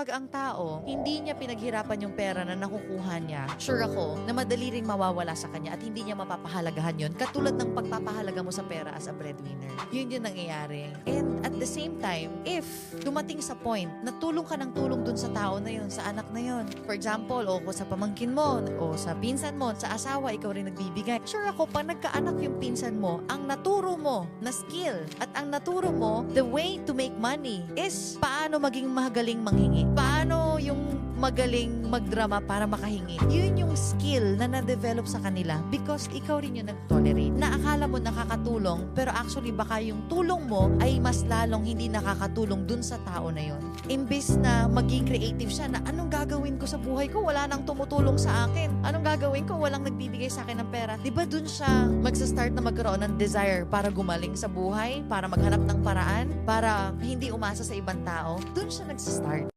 Pag ang tao, hindi niya pinaghirapan yung pera na nakukuha niya, sure ako na madali ring mawawala sa kanya at hindi niya mapapahalagahan yun katulad ng pagpapahalaga mo sa pera as a breadwinner. Yun yung nangyayari. And at the same time, if dumating sa point na tulong ka ng tulong dun sa tao na yun, sa anak na yun, for example, o sa pamangkin mo, o sa pinsan mo, sa asawa, ikaw rin nagbibigay. Sure ako, pag nagkaanak yung pinsan mo, ang naturo mo na skill at ang naturo mo, the way to make money is paano maging magaling manghingi. Paano yung magaling magdrama para makahingi. Yun yung skill na na-develop sa kanila because ikaw rin yung nag-tolerate. Na akala mo nakakatulong, pero actually baka yung tulong mo ay mas lalong hindi nakakatulong dun sa tao na yun. Imbis na maging creative siya na anong gagawin ko sa buhay ko? Wala nang tumutulong sa akin. Anong gagawin ko? Walang nagbibigay sa akin ng pera. Diba dun siya magsa-start na magkaroon ng desire para gumaling sa buhay, para maghanap ng paraan, para hindi umasa sa ibang tao? Dun siya nagsa-start.